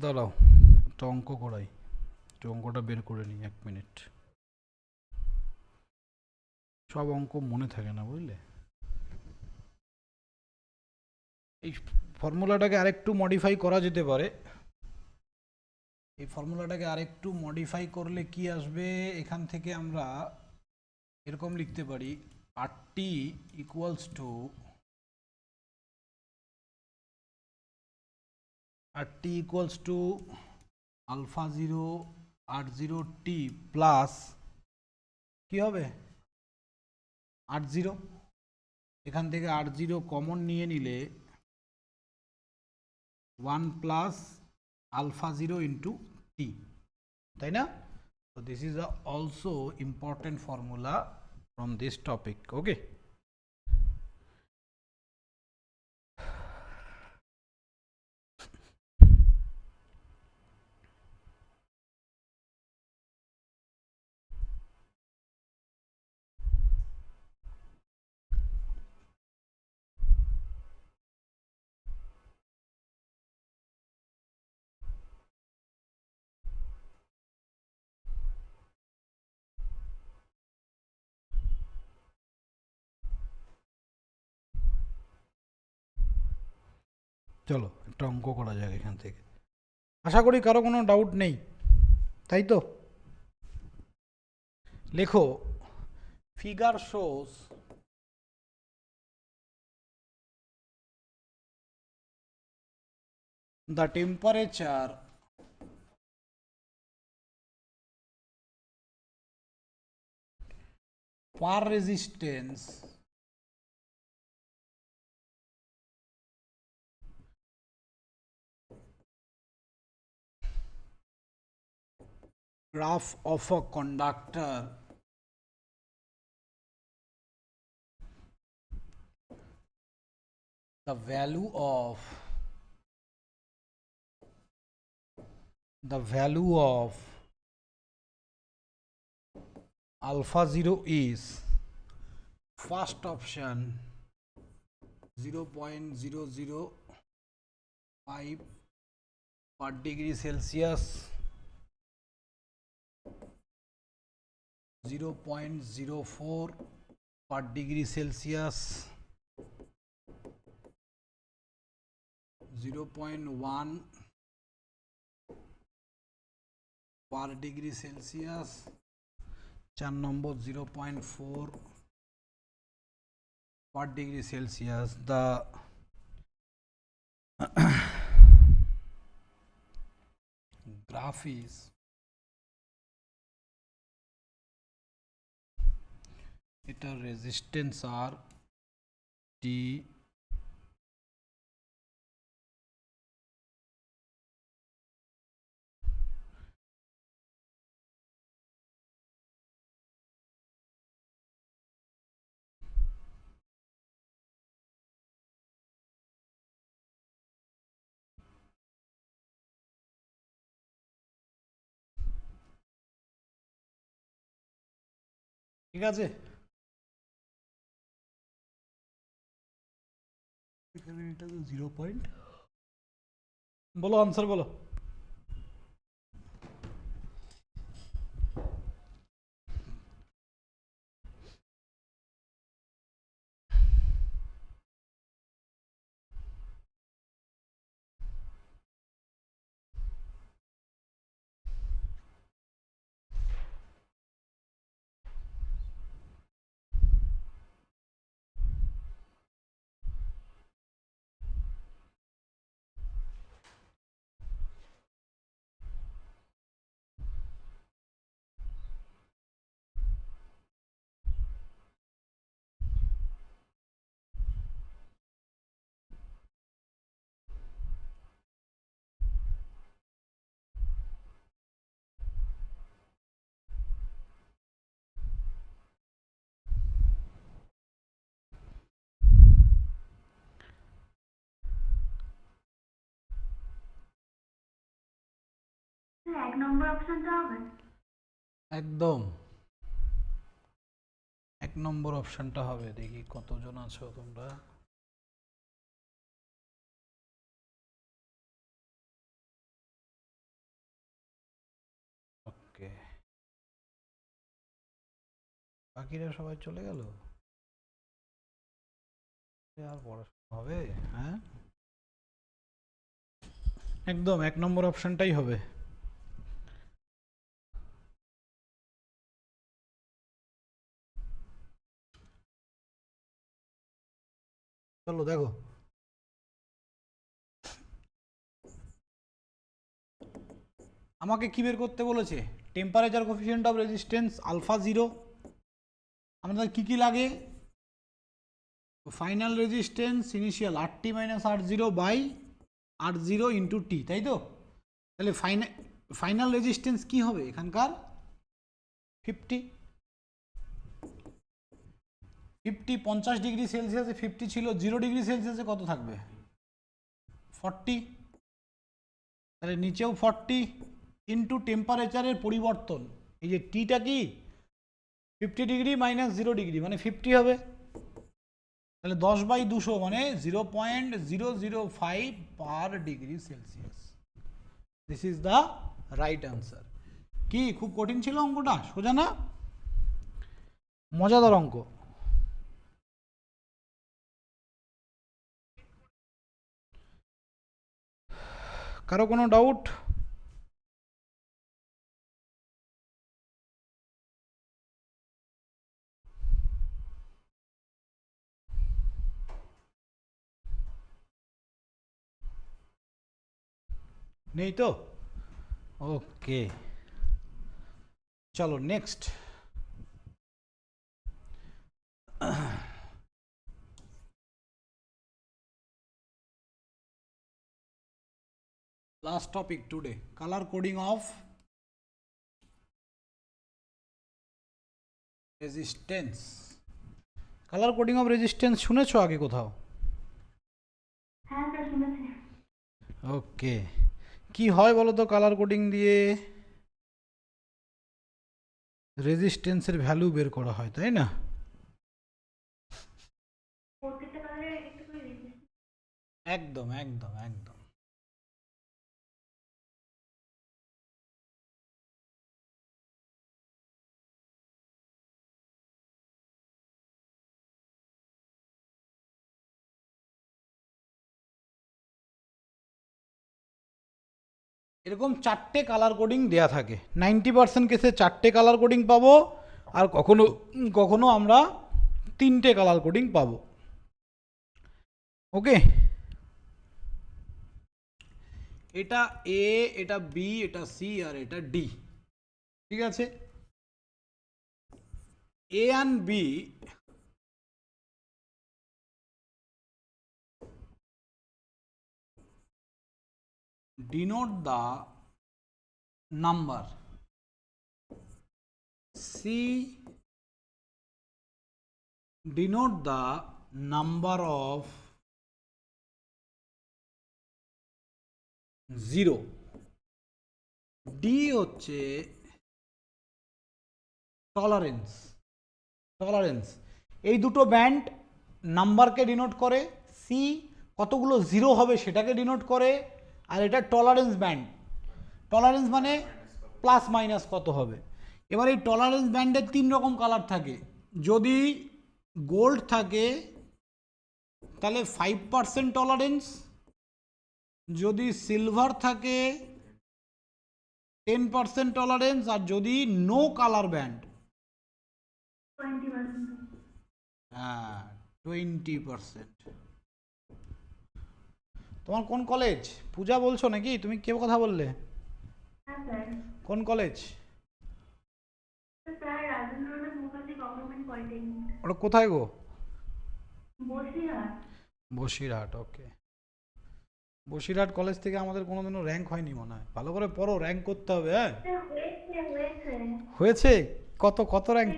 দাঁড়াও, একটা অঙ্ক করাই, অঙ্কটা বের করে নিই, 1 মিনিট। সব অঙ্ক মনে থাকে না, বুঝলে? এই ফর্মুলাটাকে আরেকটু মডিফাই করা যেতে পারে। এই ফর্মুলাটাকে আরেকটু মডিফাই করলে কি আসবে? এখান থেকে আমরা এরকম লিখতে পারি, RT equals to alpha zero R0 T plus কি হবে? R0, এখান থেকে R0 কমন নিয়ে নিলে 1 plus alpha zero into T, তাই না? So this is a also important formula from this topic. Okay. চলো একটা অঙ্ক করা যাক এখান থেকে। আশা করি কারো কোনো ডাউট নেই, তাই তো? লেখো, figure shows the temperature per resistance graph of a conductor the value of alpha 0 is first option 0.005 per degree Celsius, 0.04 per degree Celsius, 0.1 per degree Celsius, 4 number 0.4 per degree Celsius. The graph is এটার resistance আর টি ঠিক আছে। এখানে এটা 0 point, বলো answer বলো। এক নম্বর অপশনটা হবে একদম 1 নম্বর অপশনটা হবে। দেখি কতজন আছো তোমরা। ওকে, বাকিরা সবাই চলে গেল, আর পড়াশোনা হবে? হ্যাঁ, একদম 1 নম্বর অপশনটাই হবে। চলো দেখো, আমাকে কি বের করতে বলেছে? Temperature coefficient of resistance alpha 0। আমাদের কি কি লাগে? Final resistance initial RT minus R0 by R0 into T, তাই তো? তাহলে ফাইনাল রেজিস্ট্যান্স কি হবে এখানকার? 50 50 ডিগ্রি সেলসিয়াসে 50 ছিল, 0 ডিগ্রি সেলসিয়াসে কত থাকবে? 40। তাহলে নিচেও 40 ইন্টু টেম্পারেচারের পরিবর্তন, এই যে টিটা কি 50 ডিগ্রি মাইনাস 0 ডিগ্রি মানে 50 হবে। তাহলে 10/200 মানে 0.005 পার degree Celsius. This is the right answer. কি খুব কঠিন ছিল অঙ্কটা? সোজা না? মজাদার অঙ্ক। কারো কোনো ডাউট? নেই তো? ওকে, চলো next. Last topic today, color coding of resistance. Color coding of resistance শুনেছো আগে কোথাও? হ্যাঁ স্যার শুনেছি। ওকে, কি হয় বলো তো কালার কোডিং দিয়ে? রেজিস্ট্যান্সের ভ্যালু বের করা হয়, তাই না? প্রত্যেকটা কালারে একটু করে রেজিস্ট্যান্স। একদম একদম একদম। এরকম 4টে কালার কোডিং দেয়া থাকে। 90% কেসে 4টে কালার কোডিং পাবো, আর কখনো কখনো আমরা 3টে কালার কোডিং পাবো। ওকে, এটা এ, এটা বি, এটা সি, আর এটা ডি। ঠিক আছে, A and B denote the number, C denote the number of 0, D হচ্ছে টলারেন্স। টলারেন্স এই দুটো ব্যান্ড নাম্বারকে ডিনোট করে, সি কতগুলো জিরো হবে সেটাকে ডিনোট করে, আর এটা টলারেন্স ব্যান্ড। টলারেন্স মানে প্লাস মাইনাস কত হবে। এবার এই টলারেন্স ব্যান্ডের 3 রকম কালার থাকে। যদি গোল্ড থাকে তাহলে 5% টলারেন্স, যদি সিলভার থাকে 10% টলারেন্স, আর যদি নো কালার ব্যান্ড 20%। হ্যাঁ 20%। তোমার কোন কলেজ? পূজা বলছো নাকি? তুমি কে কথা বললে? হ্যাঁ স্যার। কোন college? Sir Rajendranath Mukherjee government polytechnic. ওটা কোথায় গো? বসিরহাট। বসিরহাট। ওকে, বসিরহাট কলেজ থেকে আমাদের কোনোদিনও র্যাঙ্ক হয়নি মনে হয়। ভালো করে পড়ো, র্যাঙ্ক করতে হবে। হ্যাঁ স্যার হয়েছে হয়েছে। হয়েছে? কত কত র্যাঙ্ক?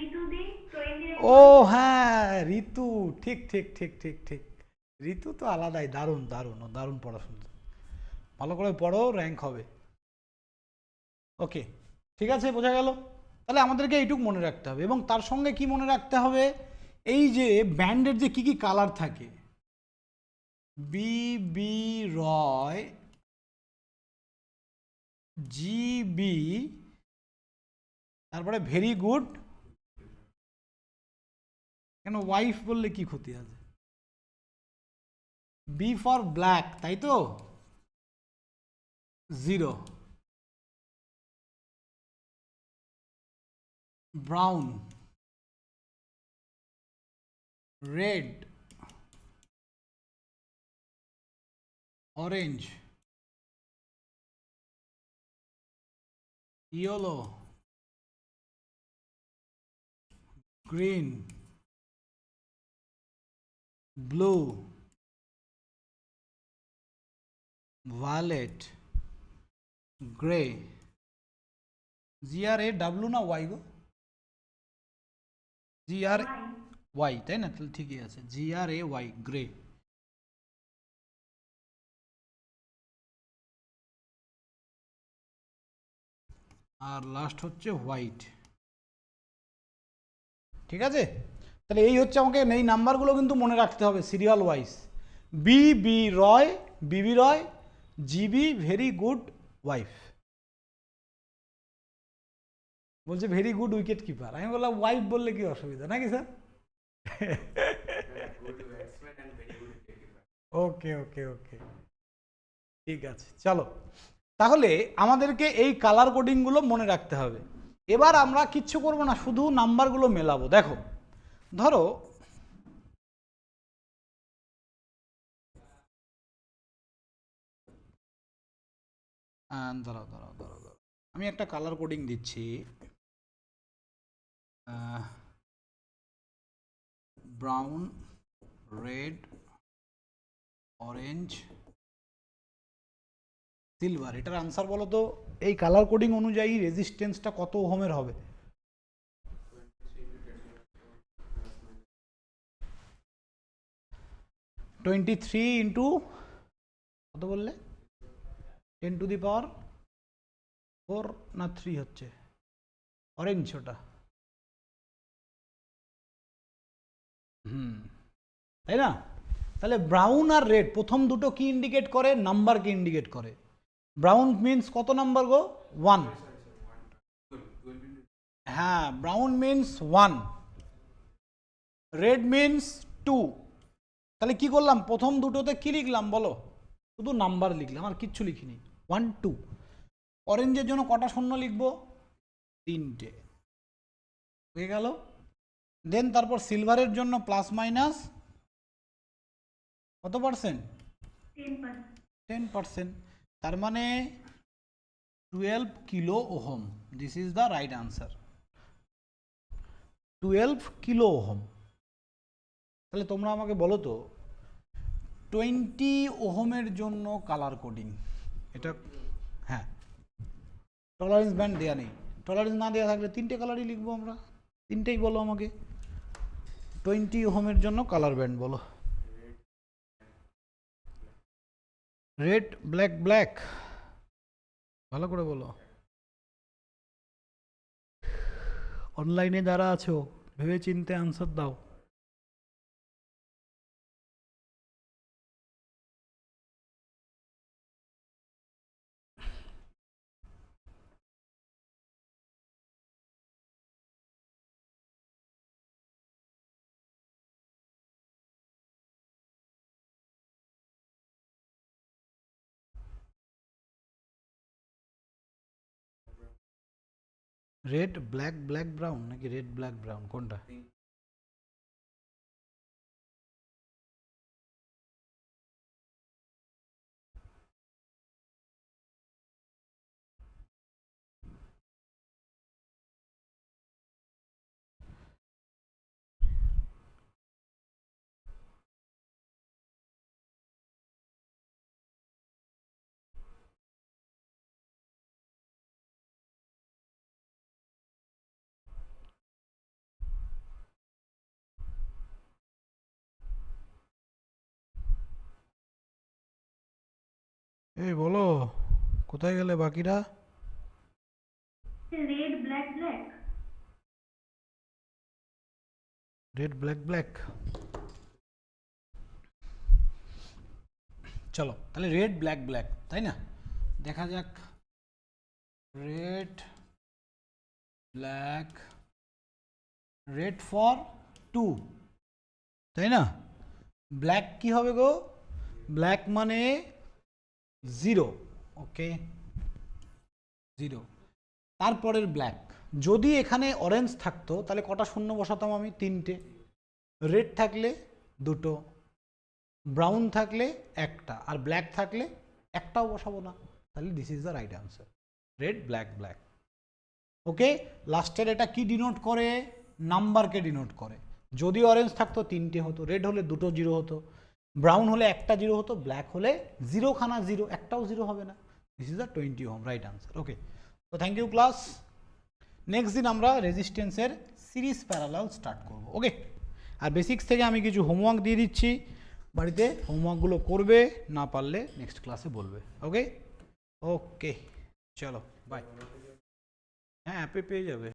ঋতুদি 20। ও হ্যাঁ ঋতু, ঠিক ঠিক ঠিক ঠিক ঠিক। ঋতু তো আলাদাই, দারুণ দারুণ, ও দারুণ পড়াশোনা। ভালো করে পড়ো, র্যাঙ্ক হবে। ওকে ঠিক আছে, বোঝা গেল। তাহলে আমাদেরকে এইটুক মনে রাখতে হবে, এবং তার সঙ্গে কি মনে রাখতে হবে, এই যে ব্যান্ডের যে কি কি কালার থাকে, বি বি রয়, জি বি, তারপরে ভেরি গুড। কেন ওয়াইফ বললে কি ক্ষতি আছে? বি ফর ব্ল্যাক, তাই তো? 0, brown, red, orange, yellow, green, blue, violet, gray, GRAW না ওয়াই গো? GR Why? ওয়াই, তাই না? তাহলে ঠিকই আছে, GRAY, গ্রে। আর লাস্ট হচ্ছে হোয়াইট। ঠিক আছে, তাহলে এই হচ্ছে, আমাকে এই নাম্বারগুলো কিন্তু মনে রাখতে হবে সিরিয়াল ওয়াইজ। বি রয়, বিবি রয়, জিবি ভেরি গুড ওয়াইফ। বলছে ভেরি গুড উইকেট কিপার, আমি বললাম ওয়াইফ বললে কি অসুবিধা নাকি স্যার? ওকে ওকে ওকে, ঠিক আছে, চলো তাহলে আমাদেরকে এই কালার কোডিংগুলো মনে রাখতে হবে। এবার আমরা কিচ্ছু করব না, শুধু নাম্বারগুলো মেলাবো। দেখো, ধরো দাঁড়াও দাঁড়াও দাঁড়াও দাঁড়াও, আমি একটা কালার কোডিং দিচ্ছি। Brown, red, orange, silver. এটার আনসার বলো তো, এই কালার কোডিং অনুযায়ী রেজিস্ট্যান্সটা কত ওহমের হবে? টোয়েন্টি থ্রি ইন্টু কত বললে? 10⁴ না 3 হচ্ছে অরেঞ্জ ওটা। তাই না? তাহলে ব্রাউন আর রেড প্রথম দুটো কি ইন্ডিকেট করে? নাম্বারকে ইন্ডিকেট করে। ব্রাউন মিন্স কত নাম্বার গো? 1। হ্যাঁ, ব্রাউন মিন্স 1, রেড মিন্স 2। তাহলে কি করলাম? প্রথম দুটোতে কি লিখলাম বলো? শুধু নাম্বার লিখলাম, আর কিচ্ছু লিখিনি। 1 2। অরেঞ্জের জন্য কটা শূন্য লিখবো? 3টে, হয়ে গেল। দেন তারপর সিলভারের জন্য প্লাস মাইনাস কত পার্সেন্ট? 10%. 10%। তার মানে 12 kilo ohm. This is the right answer, 12 kilo ohm. তাহলে তোমরা আমাকে বলো তো, 20 ওহমের জন্য কালার কোডিং, এটা হ্যাঁ, টলারেন্স ব্যান্ড দেওয়া নেই। টলারেন্স না দেওয়া থাকলে 3টে কালারই লিখবো আমরা, 3টেই বলো আমাকে। 20 ওহমের জন্য কালার ব্যান্ড বলো। রেড, ব্ল্যাক, ব্ল্যাক, ভালো করে বলো। অনলাইনে যারা আছো ভেবে চিন্তে আনসার দাও। রেড, ব্ল্যাক, ব্ল্যাক, ব্রাউন নাকি রেড, ব্ল্যাক, ব্রাউন, কোনটা? এই বলো, কোথায় গেলে বাকিরা? Red, black, black. Red, black, black. চলো তাহলে রেড, ব্ল্যাক, ব্ল্যাক, তাই না? দেখা যাক। রেড, ব্ল্যাক, রেড ফর 2, তাই না? ব্ল্যাক কি হবে গো? ব্ল্যাক মানে 0, ওকে 0। তারপরের ব্ল্যাক, যদি এখানে অরেঞ্জ থাকতো তাহলে কটা শূন্য বসাতাম আমি? 3টে। রেড থাকলে 2টো, ব্রাউন থাকলে 1টা, আর ব্ল্যাক থাকলে 1টাও বসাবো না। তাহলে this is the right answer, red, black, black. Okay, লাস্টের এটা কি ডিনোট করে? নাম্বারকে ডিনোট করে। যদি অরেঞ্জ থাকতো 3টে হতো, রেড হলে 2টো 0 হতো, ব্রাউন হলে 1টা 0 হতো, ব্ল্যাক হলে 0খানা 0, একটাও 0 হবে না। This is the 20 ohm right answer. Okay, তো থ্যাংক ইউ ক্লাস। নেক্সট দিন আমরা রেজিস্ট্যান্সের সিরিজ প্যারালাল স্টার্ট করব। ওকে, আর বেসিক্স থেকে আমি কিছু হোমওয়ার্ক দিয়ে দিচ্ছি, বাড়িতে হোমওয়ার্কগুলো করবে, না পারলে নেক্সট ক্লাসে বলবে। ওকে ওকে, চলো বাই। হ্যাঁ, অ্যাপে পেয়ে যাবে।